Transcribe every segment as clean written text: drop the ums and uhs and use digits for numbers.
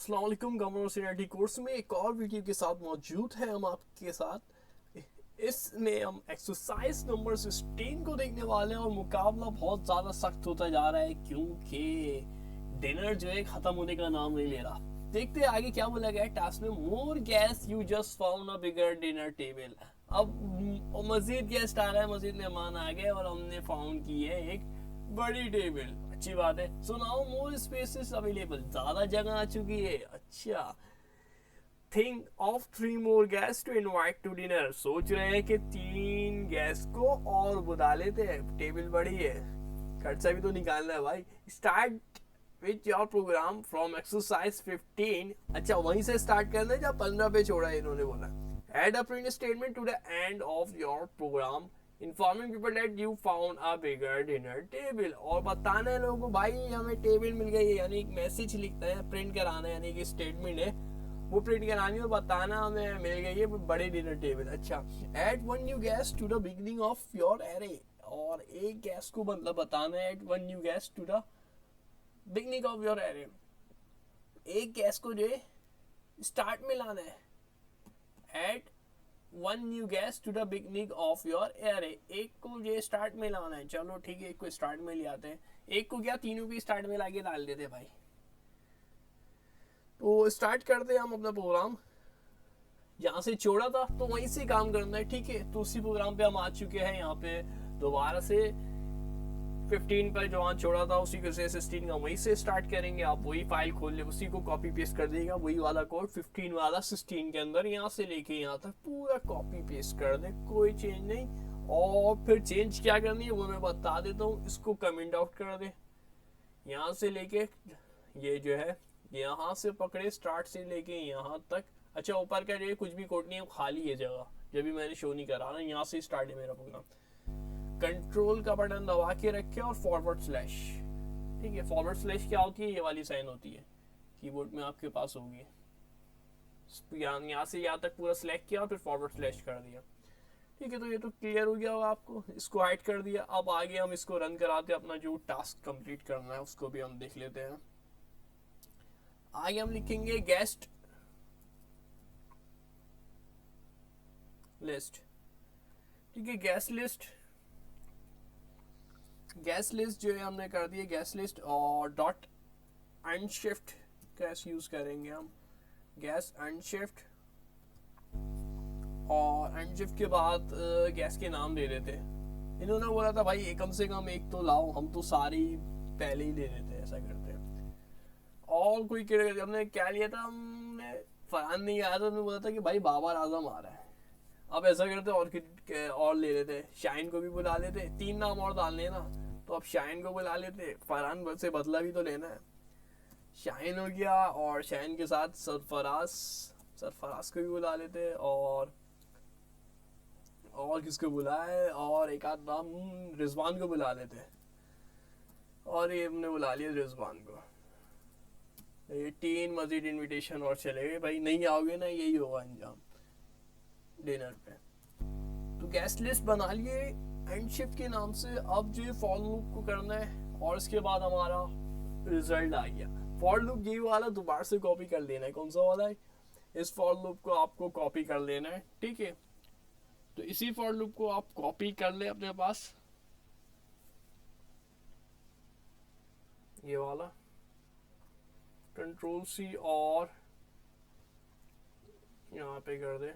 अस्सलाम वालेकुम। Government seniority course में एक और वीडियो के साथ मौजूद है हम आपके साथ। इसमें हम एक्सरसाइज नंबर 16 को देखने वाले हैं और मुकाबला बहुत ज़्यादा सख्त होता जा रहा है क्योंकि डिनर जो है ख़त्म होने का नाम नहीं ले रहा। देखते हैं आगे क्या बोला गया है टास्क में। More guess you just found a bigger dinner table. अब मजीद गेस्ट आ रहा है, मजीद मेहमान आ गए और हमने फाउंड की है एक बड़ी टेबल। अच्छी बात है। So now more spaces available, ज्यादा जगह आ चुकी है। अच्छा, think of 3 more guest to invite to dinner. सोच रहे हैं कि 3 गेस्ट को और बुला लेते हैं, टेबल बड़ी है, खर्चा भी तो निकालना है भाई। Start with your program from exercise 15। अच्छा, वहीं से स्टार्ट करना है जहाँ 15 पे छोड़ा है इन्होंने बोला। Add a print statement to the end of your program informing people that you found a bigger dinner table. और बताना है लोगों को भाई हमें टेबल मिल गई है, यानी एक मैसेज लिखता है, प्रिंट कराना है, यानी कि स्टेटमेंट है वो प्रिंट करानी है और बताना हमें मिल गई है बड़ी डिनर टेबल। अच्छा, add 1 new guest to the beginning of your array. और एक गेस्ट को मतलब बताना है, add 1 new guest to the beginning of your array. एक गेस्ट को जो है स्टार्ट में लाना है। Add 1 new guest to the beginning of your array. एक को ये स्टार्ट में लाना है। चलो ठीक है, एक को स्टार्ट में ले आते हैं। एक को क्या, तीनों को स्टार्ट में लाके डाल देते भाई। तो स्टार्ट करते हैं हम अपना प्रोग्राम। जहां से छोड़ा था तो वहीं से काम करना है, ठीक है। तो उसी प्रोग्राम पे हम आ चुके हैं। यहाँ पे दोबारा से 15 पर जो वहाँ छोड़ा था उसी को से 16 का वहीं से स्टार्ट करेंगे। आप वही फाइल खोल ले, उसी को कॉपी पेस्ट कर देगा, वही वाला कोड 15 वाला 16 के अंदर यहाँ से लेके यहाँ तक पूरा कॉपी पेस्ट कर दे, कोई चेंज नहीं। और फिर चेंज क्या करनी है वो मैं बता देता हूँ। इसको कमेंट आउट कर दे, यहाँ से लेके ये जो है यहाँ से पकड़े, स्टार्ट से लेके यहाँ तक। अच्छा, ऊपर का जो कुछ भी कोड नहीं है, खाली है जगह, जब भी मैंने शो नहीं करा ना। यहाँ से स्टार्ट है मेरा प्रोग्राम। कंट्रोल का बटन दबा के रखे और फॉरवर्ड स्लैश, ठीक है। फॉरवर्ड स्लैश क्या होती है, ये वाली साइन होती है, कीबोर्ड में आपके पास होगी। यहाँ से यहाँ तक पूरा सिलेक्ट किया और फिर फॉरवर्ड स्लैश कर दिया, ठीक है। तो ये तो क्लियर हो गया होगा आपको। इसको हाइड कर दिया। अब आगे हम इसको रन कराते हैं, अपना जो टास्क कंप्लीट करना है उसको भी हम देख लेते हैं। आगे हम लिखेंगे गेस्ट लिस्ट, ठीक है। गैस लिस्ट जो है हमने कर दी है गैस लिस्ट। और डॉट अनशिफ्ट कैसे यूज करेंगे हम, गैस अनशिफ्ट। और अनशिफ्ट के बाद गैस के नाम दे देते। इन्होंने बोला था भाई कम से कम एक तो लाओ, हम तो सारी पहले ही ले लेते हैं, ऐसा करते हैं। और कोई हमने क्या लिया था, हमने फरहान नहीं आया था, उन्होंने बोला था कि भाई बाबर आजम आ रहा है। अब ऐसा करते और ले लेते, शाइन को भी बुला लेते। 3 नाम और डालने ना, तो अब शाइन को बुला लेते। फरहान से बदला भी तो लेना है। शाइन हो गया और शाइन के साथ सरफराज को भी बुला लेते। और किसको बुलाए, और एक आध नाम रिजवान को बुला लेते। और ये हमने बुला लिया रिजवान को। ये 3 मजीद इनविटेशन और चले गए भाई। नहीं आओगे ना, यही होगा अंजाम डिनर पे। तो गेस्ट लिस्ट बना लिए एंड शिफ्ट के नाम से। अब जो फॉर लूप को करना है और इसके बाद हमारा रिजल्ट आ गया। फॉर लूप ये वाला दोबारा से कॉपी कर लेना है। कौन सा वाला है, इस फॉर लूप को आपको कॉपी कर लेना है, ठीक है। तो इसी फॉर लूप को आप कॉपी कर ले अपने पास, ये वाला कंट्रोल सी और यहाँ पे कर दे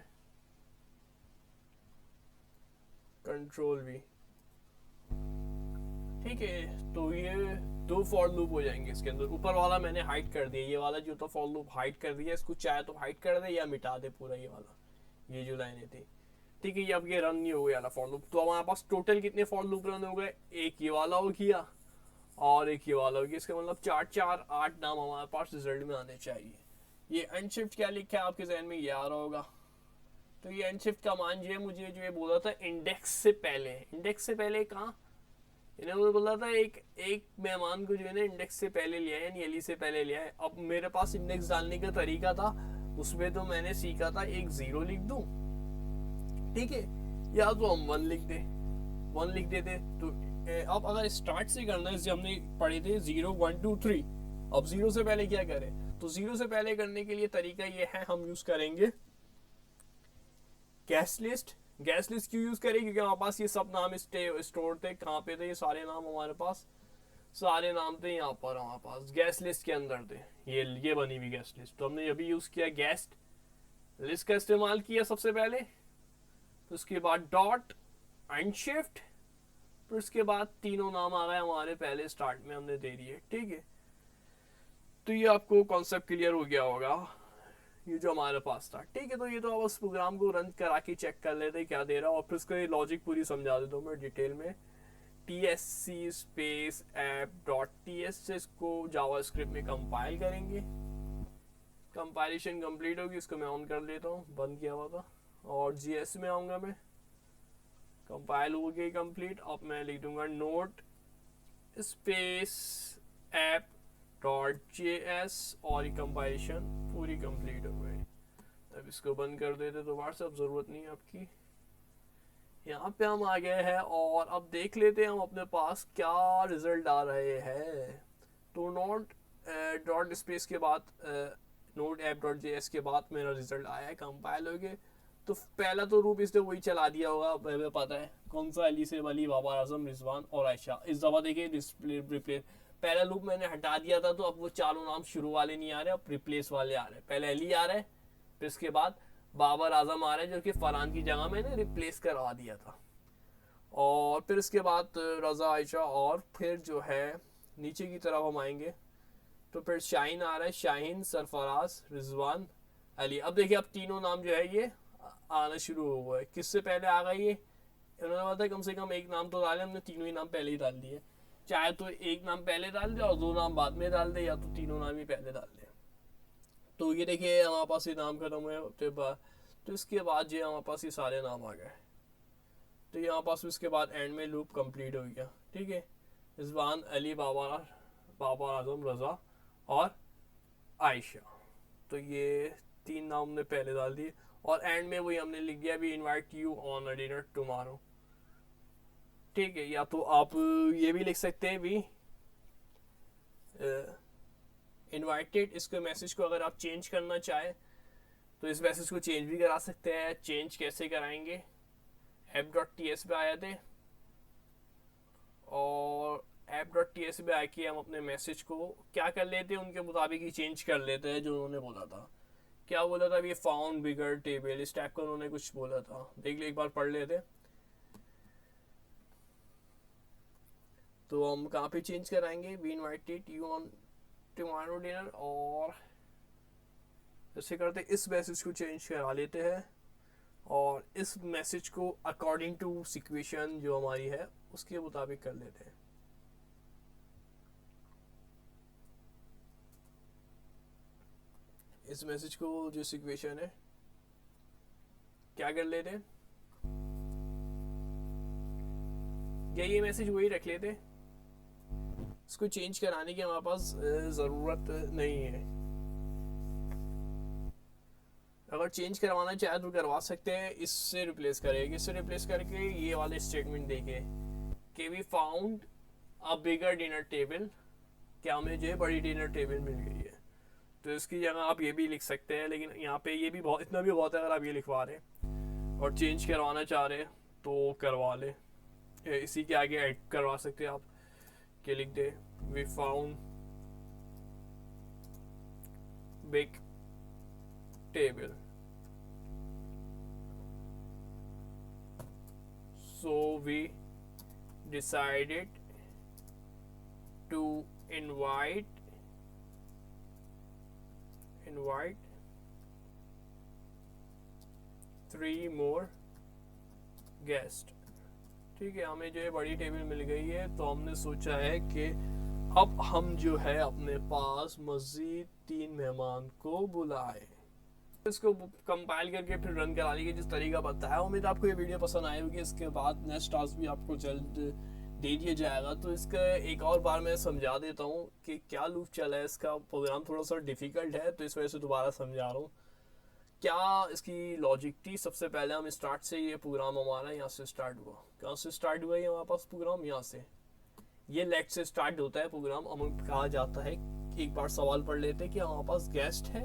कंट्रोल वी, ठीक है। तो ये 2 फॉर लूप हो जाएंगे इसके अंदर। ऊपर वाला मैंने हाइड कर दिया, ये वाला जो था फॉर लूप हाइड कर दिया। इसको चाहे तो हाइड कर दे या मिटा दे पूरा ये वाला, ये जो लाइनें थी, ठीक है। ये अब ये रन नहीं हो गया फॉर लूप। तो हमारे पास टोटल कितने फॉर लूप रन हो गए, एक ये वाला हो गया और एक ये वाला हो गया। इसका मतलब 4 8 नाम हमारे पास रिजल्ट में आने चाहिए। ये अनशिफ्ट क्या लिखा है आपके जहन में, ये आ रहा होगा। तो ये अनशिफ्ट का मान जो है, मुझे जो है बोला था इंडेक्स से पहले। इंडेक्स से पहले कहाँ, इन्होंने बोला था एक मेहमान को जो है ना इंडेक्स से पहले लिया है, यानी एली से पहले लिया है। अब मेरे पास इंडेक्स डालने का तरीका था, उसमें तो मैंने सीखा था एक 0 लिख दूं, ठीक है, या तो हम 1 लिख देते। तो अब अगर स्टार्ट से करना है, जैसे हमने पढ़े थे 0 1 2 3, अब 0 से पहले क्या करें, तो 0 से पहले करने के लिए तरीका ये है, हम यूज करेंगे गैस लिस्ट। गैस लिस्ट क्यों यूज करें, क्योंकि हमारे पास ये सब नाम स्टोर थे। कहाँ पे थे ये सारे नाम, हमारे पास सारे नाम थे यहाँ पर हमारे पास गैस लिस्ट के अंदर थे। ये बनी हुई गैस लिस्ट, तो हमने अभी यूज किया गैस लिस्ट का इस्तेमाल किया सबसे पहले। तो उसके बाद डॉट एंड शिफ्ट, फिर उसके बाद तीनों नाम आ गए हमारे पहले स्टार्ट में हमने दे दिए। ठीक है, तो ये आपको कॉन्सेप्ट क्लियर हो गया होगा, ये जो हमारे पास था। ठीक है, तो ये तो आप उस प्रोग्राम को रन करा के चेक कर लेते क्या दे रहा है, और फिर उसका लॉजिक पूरी समझा देता हूँ मैं डिटेल में। TSC space app dot TS से इसको जावास्क्रिप्ट में कंपाइल करेंगे। कंपाइलेशन कंप्लीट होगी, इसको मैं ऑन कर लेता हूँ, बंद किया हुआ था। और GS में आऊँगा मैं, कंपाइल हो गई कंप्लीट। अब मैं लिख दूंगा note space app dot JS, और ये कंपाइलेशन पूरी कंप्लीट हो गई। अब इसको बंद कर देते दोबारा से, अब ज़रूरत नहीं है आपकी। यहाँ पे हम आ गए हैं और अब देख लेते हैं हम अपने पास क्या रिजल्ट आ रहे हैं। तो नोट डॉट स्पेस के बाद नोट ऐप डॉट JS के बाद मेरा रिजल्ट आया है, कंपाइल हो गए। तो पहला तो रूप इसने वही चला दिया होगा, मुझे पता है कौन सा, अली से वली, बाबर आजम, रिजवान और आयशा। इस दफा देखिए रिप्लेस, पहला लूप मैंने हटा दिया था, तो अब वो चारों नाम शुरू वाले नहीं आ रहे, अब रिप्लेस वाले आ रहे हैं। पहले अली आ रहा है, फिर इसके बाद बाबर आजम आ रहा है, जो कि फरहान की जगह मैंने रिप्लेस करवा दिया था। और फिर इसके बाद रज़ा, आयशा, और फिर जो है नीचे की तरफ हम आएंगे तो फिर शाहीन आ रहा है, शाहीन, सरफराज, रिजवान, अली। अब देखिए अब तीनों नाम जो है ये आना शुरू हो गए। किससे पहले आ गए ये, उन्होंने बताया कम से कम एक नाम तो डाले, हमने तीनों ही नाम पहले ही डाल दिए। चाहे तो एक नाम पहले डाल दे और दो नाम बाद में डाल दे, या तो तीनों नाम ही पहले डाल दे। तो ये देखिए हमारे पास ये नाम खत्म हुए, तो इसके बाद ये हमारे पास ये सारे नाम आ गए। तो यहाँ पास इसके बाद एंड में लूप कंप्लीट हो गया। ठीक है, रिजवान, अली, बाबर आजम, रज़ा और आयशा, तो ये तीन नाम हमने पहले डाल दिए। और एंड में वही हमने लिख दिया, we invite you on a dinner tomorrow. ठीक है, या तो आप ये भी लिख सकते हैं, वी इनवाइटेड। इसके मैसेज को अगर आप चेंज करना चाहे तो इस मैसेज को चेंज भी करा सकते हैं। चेंज कैसे कराएंगे, app.ts पे आए थे, और app.ts पे आके हम अपने मैसेज को क्या कर लेते हैं, उनके मुताबिक ही चेंज कर लेते हैं। जो उन्होंने बोला था, क्या बोला था, ये फाउंड बिगर टेबल, इस टाइप का उन्होंने कुछ बोला था। देख ले, एक बार पढ़ लेते। तो हम कहाँ पे चेंज कराएंगे, we invited you on tomorrow dinner, और जैसे करते इस मैसेज को चेंज करा लेते हैं, और इस मैसेज को अकॉर्डिंग टू सिचुएशन जो हमारी है उसके मुताबिक कर लेते हैं। इस मैसेज को जो सिचुएशन है क्या कर लेते हैं, या ये मैसेज वही रख लेते हैं। इसको चेंज कराने की हमारे पास ज़रूरत नहीं है। अगर चेंज करवाना चाहे तो करवा सकते हैं, इससे रिप्लेस करेंगे। इससे रिप्लेस करके ये वाले स्टेटमेंट देके कि we found a bigger dinner table, क्या हमें जो है बड़ी डिनर टेबल मिल गई है। तो इसकी जगह आप ये भी लिख सकते हैं, लेकिन यहाँ पे ये भी बहुत, इतना भी बहुत है। अगर आप ये लिखवा रहे हैं और चेंज करवाना चाह रहे हैं तो करवा ले, इसी के आगे ऐड करवा सकते हैं आप, कि लिख दे we found big table, so we decided to invite three more guests। ठीक है, हमें जो है बड़ी टेबल मिल गई है, तो हमने सोचा है कि अब हम जो है अपने पास मजीद 3 मेहमान को बुलाए। इसको कंपाइल करके फिर रन करा लीजिए जिस तरीका बताया। उम्मीद आपको ये वीडियो पसंद आई होगी। इसके बाद नेक्स्ट टास्क भी आपको जल्द दे दिया जाएगा। तो इसका एक और बार मैं समझा देता हूँ कि क्या लूप चला है। इसका प्रोग्राम थोड़ा सा डिफिकल्ट है, तो इस वजह से दोबारा समझा रहा हूँ क्या इसकी लॉजिक थी। सबसे पहले हम स्टार्ट से, ये प्रोग्राम हमारा यहाँ से स्टार्ट हुआ। कहाँ से स्टार्ट हुआ है हमारे पास प्रोग्राम, यहाँ से। ये लेट से स्टार्ट होता है प्रोग्राम, हमें कहा जाता है एक बार सवाल पढ़ लेते हैं कि हमारे पास गेस्ट है।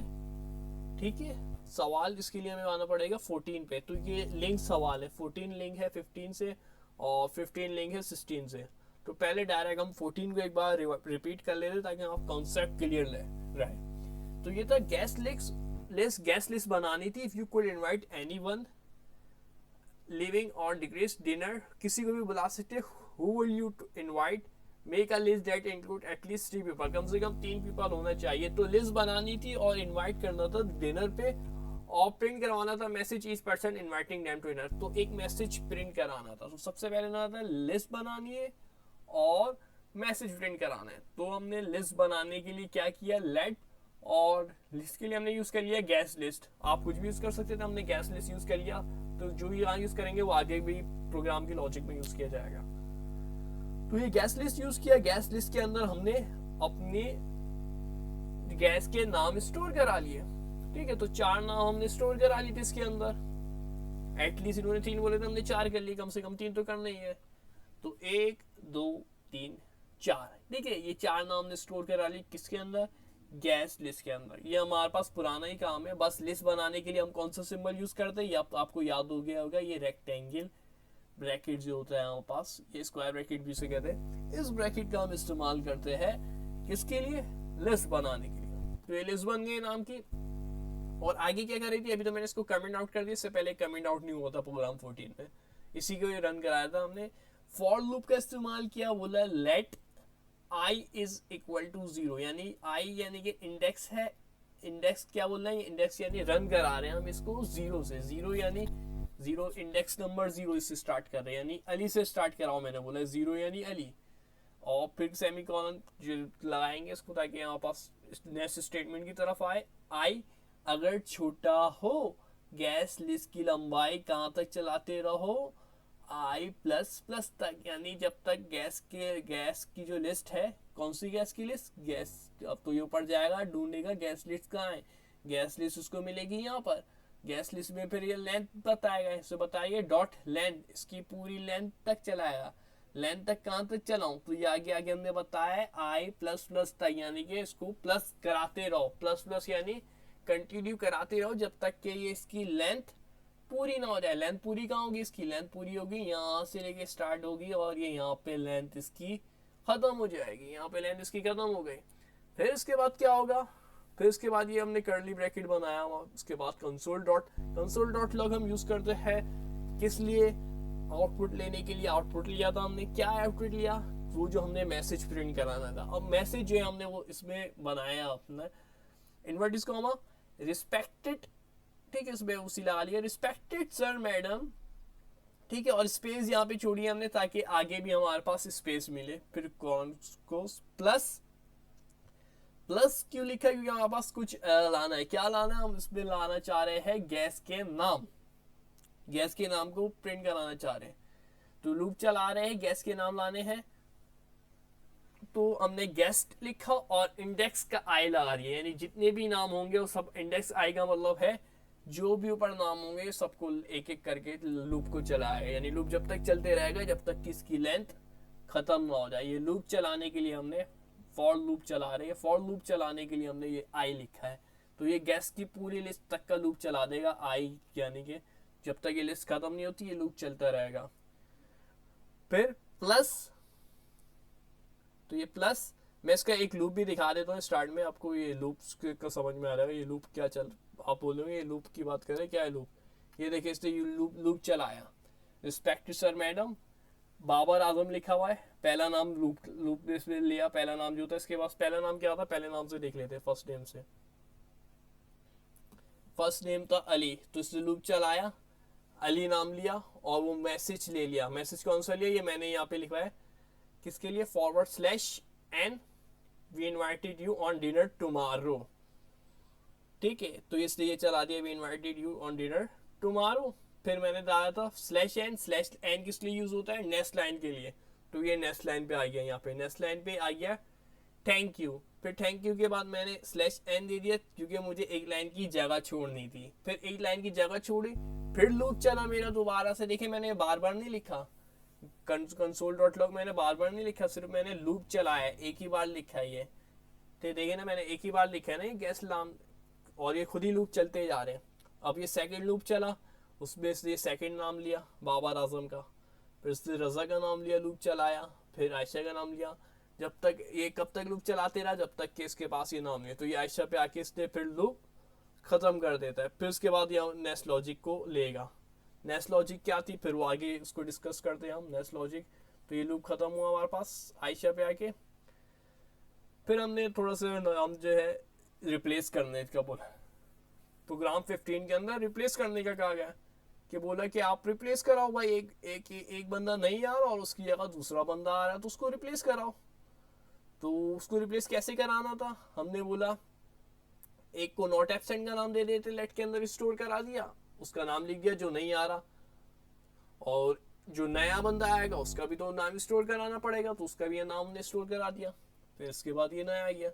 ठीक है, सवाल इसके लिए हमें आना पड़ेगा 14 पे। तो ये लिंक सवाल है, 14 लिंक है 15 से और 15 लिंक है 16 से। तो पहले डायरेक्ट हम 14 को एक बार रिपीट कर लेते ताकि आप कॉन्सेप्ट क्लियर रहे। तो ये था गेस्ट लिस्ट बनानी थी। If you could invite anyone living on degrees dinner, किसी को भी बुला सकते। Who will you invite, make a list that include at least 3 people, कम से कम 3 पीपल होना चाहिए। तो लिस्ट बनानी थी और इनवाइट करना था डिनर पे और प्रिंट करवाना था message each person inviting them to dinner. तो एक मैसेज प्रिंट कराना था। तो सबसे पहले ना था लिस्ट बनानी है और मैसेज प्रिंट कराना है। तो हमने लिस्ट बनाने के लिए क्या किया, लेट, और लिस्ट के लिए हमने यूज कर लिया गेस्ट लिस्ट। आप कुछ भी यूज कर सकते थे, हमने गेस्ट लिस्ट यूज कर लिया। तो जो यहाँ यूज करेंगे वो आगे भी प्रोग्राम के लॉजिक में यूज किया जाएगा। तो ये गेस्ट लिस्ट यूज किया। गेस्ट लिस्ट के अंदर हमने अपने गेस्ट के नाम स्टोर करा लिए। ठीक है, तो 4 नाम हमने स्टोर करा लिए थे इसके अंदर। एटलीस्ट इन्होंने 3 बोले थे, हमने 4 कर लिए, कम से कम 3 तो करना ही है। तो 1 2 3 4, ठीक है, ये 4 नाम हमने स्टोर करा लिए किसके अंदर, गेस्ट लिस्ट के अंदर। ये हमारे पास पुराना ही काम है। बस लिस्ट बनाने के लिए हम कौन सा सिंबल यूज करते हैं, आपको याद हो गया होगा, ये रेक्टेंगल ब्रैकेट जो होता है हमारे पास, ये स्क्वायर ब्रैकेट भी से कहते हैं। इस ब्रैकेट का हम इस्तेमाल करते हैं किसके लिए, लिस्ट बनाने के लिए। तो ये लिस्ट बन गई नाम की। और आगे क्या कर रही थी, अभी तो मैंने इसको कमेंट आउट कर दिया, इससे पहले कमेंट आउट नहीं हुआ था प्रोग्राम 14 में, इसी को ये रन कराया था हमने। फॉर लूप का इस्तेमाल किया, बोला let i is equal to 0, यानी i यानी कि इंडेक्स है। इंडेक्स क्या बोल रहे हैं, इंडेक्स यानी रन करा रहे हैं हम इसको 0 से। 0 यानी 0, इंडेक्स नंबर 0 इससे स्टार्ट कर रहे हैं, यानी अली से स्टार्ट कराओ, मैंने बोला 0 यानी अली। और फिर सेमीकोलन लगाएंगे इसको ताकि यहाँ पास नेक्स्ट स्टेटमेंट की तरफ आए। i अगर छोटा हो, गैस लिस्ट की लंबाई कहाँ तक चलाते रहो, i प्लस प्लस तक, यानी जब तक गैस की जो लिस्ट है, कौन सी गैस की लिस्ट, गैस, अब तो ये ऊपर जाएगा ढूंढेगा गैस लिस्ट कहाँ है, गैस लिस्ट उसको मिलेगी यहाँ पर। गैस लिस्ट में फिर ये लेंथ बताएगा, इससे बताइए डॉट लेंथ, इसकी पूरी लेंथ तक चलाएगा। लेंथ तक कहाँ तक चलाऊं, तो ये आगे हमने बताया है i प्लस प्लस तक, यानी कि इसको प्लस कराते रहो। प्लस प्लस यानी कंटिन्यू कराते रहो जब तक कि ये इसकी लेंथ पूरी ना हो जाए। लेंथ पूरी कहाँ होगी, इसकी लेंथ पूरी होगी यहाँ से लेके स्टार्ट होगी और ये यहाँ पे लेंथ इसकी खत्म हो जाएगी। यहाँ पे लेंथ इसकी खत्म हो गई। फिर इसके बाद क्या होगा, फिर इसके बाद ये हमने कर्ली ब्रैकेट बनाया हुआ। उसके बाद कंसोल डॉट लॉग हम यूज करते हैं किस लिए, आउटपुट लेने के लिए। आउटपुट लिया था हमने, क्या आउटपुट लिया, वो जो हमने मैसेज प्रिंट कराना था। अब मैसेज जो है हमने वो इसमें बनाया अपना इन्वर्टिस कॉमा रिस्पेक्टेड, ठीक है, इसमें उसी लगा लिया रिस्पेक्टेड सर मैडम, ठीक है, और स्पेस यहाँ पे छोड़ी हमने ताकि आगे भी हमारे पास स्पेस मिले। फिर कौन को प्लस क्यों लिखा, क्योंकि हमारे पास कुछ लाना है। क्या लाना है, हम इसमें लाना चाह रहे हैं गैस के नाम को प्रिंट कराना चाह रहे हैं। तो लूप चला रहे हैं, गैस के नाम लाने हैं। तो हमने गेस्ट लिखा और इंडेक्स का आई लगा दिया, यानी जितने भी नाम होंगे वो सब इंडेक्स आई का मतलब है जो भी ऊपर नाम होंगे सबको एक एक करके लूप को चलाएगा। यानी लूप जब तक चलते रहेगा जब तक कि इसकी लेंथ खत्म ना हो जाए। ये लूप चलाने के लिए हमने फॉर लूप चला रहे हैं, फॉर लूप चलाने के लिए हमने ये आई लिखा है। तो ये गेस्ट की पूरी लिस्ट तक का लूप चला देगा आई, यानी कि जब तक ये लिस्ट खत्म नहीं होती ये लूप चलता रहेगा। फिर प्लस, तो ये प्लस, मैं इसका एक लूप भी दिखा देता हूँ स्टार्ट में, आपको ये लूप का समझ में आ रहा है। ये लूप क्या चल, आप बोलोगे ये लूप की बात करें, क्या है लूप, ये देखिए इसने लूप चलाया। Respect sir madam, Babar Azam लिखा हुआ है, पहला नाम लूप इसमें लिया, पहला नाम जो था इसके पास, पहला नाम क्या था, पहले नाम से देख लेते हैं, फर्स्ट नेम से। फर्स्ट नेम था अली, तो इसने लूप चलाया, अली नाम लिया और वो मैसेज ले लिया। मैसेज कौन सा लिया, ये मैंने यहाँ पे लिखा है किसके लिए, /n we invited you on dinner tomorrow, ठीक है। तो इसलिए ये चला दिया we invited you on dinner tomorrow. फिर मैंने डाला था /n किस लिए यूज होता है, नेक्स्ट लाइन के लिए। तो ये नेक्स्ट लाइन पे आ गया, यहाँ पे नेक्स्ट लाइन पे आ गया थैंक यू। फिर थैंक यू के बाद मैंने /n दे दिया क्योंकि मुझे एक लाइन की जगह छोड़नी थी। फिर एक लाइन की जगह छोड़ी, फिर लूप चला मेरा दोबारा से। देखिए मैंने बार बार नहीं लिखा, कंसोल डॉट लॉग मैंने बार बार नहीं लिखा, सिर्फ मैंने लूप चलाया, एक ही बार लिखा है ये। तो देखिए ना, मैंने एक ही बार लिखा है ना ये गेस्ट नाम, और ये खुद ही लूप चलते जा रहे हैं। अब ये सेकंड लूप चला, उसमें से ये सेकंड नाम लिया बाबर आजम का, फिर उससे रजा का नाम लिया, लूप चलाया, फिर आयशा का नाम लिया, जब तक ये कब तक लूप चलाते रहा, जब तक कि इसके पास ये नाम नहीं है। तो ये आयशा पे आके इसने फिर लूप खत्म कर देता है। फिर उसके बाद ये नेक्स्ट लॉजिक को लेगा। नेक्स्ट लॉजिक क्या थी, फिर वो आगे उसको डिस्कस करते हैं हम नेक्स्ट लॉजिक। तो ये लूप खत्म हुआ हमारे पास आयशा पे आके। फिर हमने थोड़ा सा नाम जो है रिप्लेस करने का बोला, प्रोग्राम 15 के अंदर रिप्लेस करने का कहा गया कि बोला कि आप रिप्लेस कराओ भाई, एक बंदा नहीं आ रहा और उसकी जगह दूसरा बंदा आ रहा है, तो उसको रिप्लेस कराओ। तो उसको रिप्लेस कैसे कराना था, हमने बोला एक को नॉट एब्सेंट का नाम दे देते, लेट के अंदर स्टोर करा दिया, उसका नाम लिख दिया जो नहीं आ रहा, और जो नया बंदा आएगा उसका भी तो नाम स्टोर कराना पड़ेगा, तो उसका भी नाम हमने स्टोर करा दिया। फिर इसके बाद ये नया आ गया।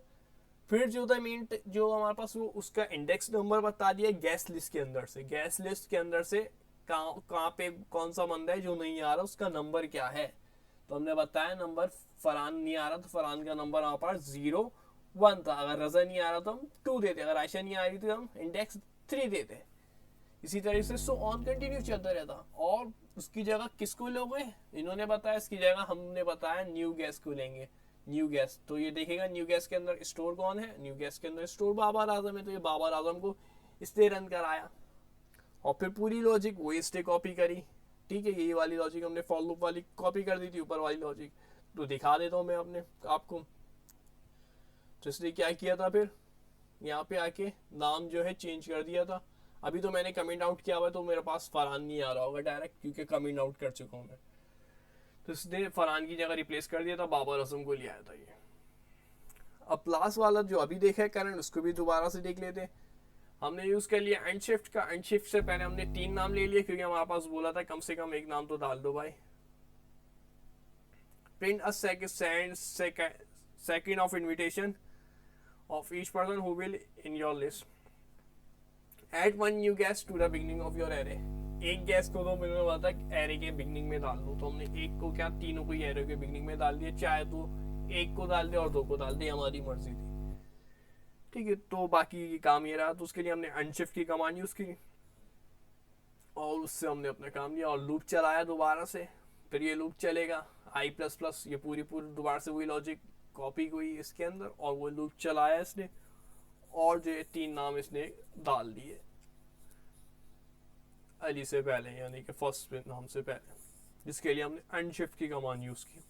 फिर जो था मेन जो हमारे पास वो उसका इंडेक्स नंबर बता दिया गैस लिस्ट के अंदर से, गैस लिस्ट के अंदर से कहाँ पे कौन सा बंदा है जो नहीं आ रहा, उसका नंबर क्या है। तो हमने बताया नंबर फरहान नहीं आ रहा तो फरहान का नंबर हमारे पास 01 था, अगर रजा नहीं आ रहा तो हम 2 देते, अगर आयशा नहीं आ रही थी तो हम इंडेक्स 3 देते। इसी तरह से सो ऑन कंटिन्यू चलता रहता। और उसकी जगह किसको लोगे, इन्होंने बताया, इसकी जगह हमने बताया न्यू गैस को लेंगे। न्यू गैस, तो ये देखेगा न्यू गैस के अंदर स्टोर कौन है, न्यू गैस के अंदर स्टोर बाबर आजम है, तो ये बाबर आजम को इसने रन कराया। और फिर पूरी लॉजिक वो इसने कॉपी करी। ठीक है, यही वाली लॉजिक हमने फॉर लूप वाली कॉपी कर दी थी, ऊपर वाली लॉजिक तो दिखा देता हूँ मैं अपने आपको। तो इसलिए क्या किया था, फिर यहाँ पे आके नाम जो है चेंज कर दिया था। अभी तो मैंने कमेंट आउट किया हुआ है तो मेरे पास फरहान नहीं आ रहा होगा डायरेक्ट, क्योंकि कमेंट आउट कर चुका हूँ मैं। तो इसने फरहान की जगह रिप्लेस कर दिया था, बाबर आजम को ले आया था ये। अब लास्ट वाला जो अभी देखा है करंट, उसको भी दोबारा से देख लेते हैं। हमने यूज कर लिया एंड शिफ्ट का। एंड शिफ्ट से पहले हमने 3 नाम ले लिए, क्योंकि हमारे पास बोला था कम से कम एक नाम तो डाल दो भाई। Print a second of invitation of each person who will in your list. Add one new guest to the beginning of your array. एक गैस को तो मैंने बोला था एरे के बिगनिंग में डाल दो, तो हमने एक को क्या तीनों को एरे के बिगनिंग में डाल दिया, चाहे तो एक को डाल दे और 2 को डाल दे, हमारी मर्जी थी। ठीक है, तो बाकी काम ये रहा। तो उसके लिए हमने अनशिफ्ट की कमांड यूज की और उससे हमने अपना काम लिया और लूप चलाया दोबारा से। फिर ये लूप चलेगा i++, ये पूरी दोबारा से वही लॉजिक कॉपी हुई इसके अंदर और वो लूप चलाया इसने, और जो 3 नाम इसने डाल दिए अली से पहले, यानी कि फर्स्ट नाम से पहले, जिसके लिए हमने अनशिफ्ट की कमांड यूज की।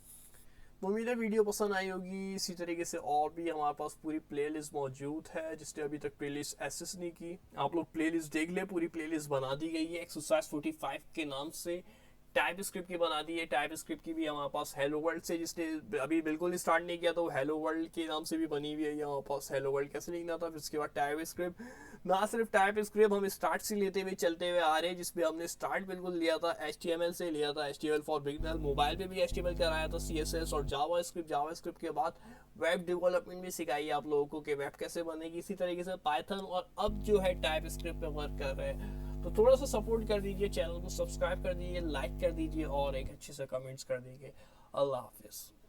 उम्मीद है वीडियो पसंद आई होगी। इसी तरीके से और भी हमारे पास पूरी प्लेलिस्ट मौजूद है, जिसने अभी तक प्लेलिस्ट एक्सेस नहीं की, आप लोग प्लेलिस्ट देख ले, पूरी प्लेलिस्ट बना दी गई है एक्सरसाइज 45 के नाम से। टाइप स्क्रिप्ट की बना दी है, टाइप स्क्रिप्ट की भी हमारे पास हेलो वर्ल्ड से, जिसने अभी बिल्कुल स्टार्ट नहीं किया तो हेलो वर्ल्ड के नाम से भी बनी हुई है हमारे पास। हेलो वर्ल्ड कैसे लिखना था, फिर उसके बाद टाइप स्क्रिप्ट। ना सिर्फ टाइप स्क्रिप्ट, हम स्टार्ट से लेते हुए चलते हुए आ रहे हैं, जिसपे हमने स्टार्ट बिल्कुल लिया था HTML से लिया था, HTML फॉर बिगिनर। मोबाइल पे भी HTML कराया था, CSS और जावा स्क्रिप्ट के बाद वेब डेवलपमेंट भी सिखाई है आप लोगों को कि वेब कैसे बनेगी। इसी तरीके से पाइथन, और अब जो है टाइप स्क्रिप्ट पे वर्क कर रहे हैं। तो थोड़ा सा सपोर्ट कर दीजिए, चैनल को सब्सक्राइब कर दीजिए, लाइक कर दीजिए और एक अच्छे से कमेंट्स कर दीजिए। अल्लाह हाफिज़।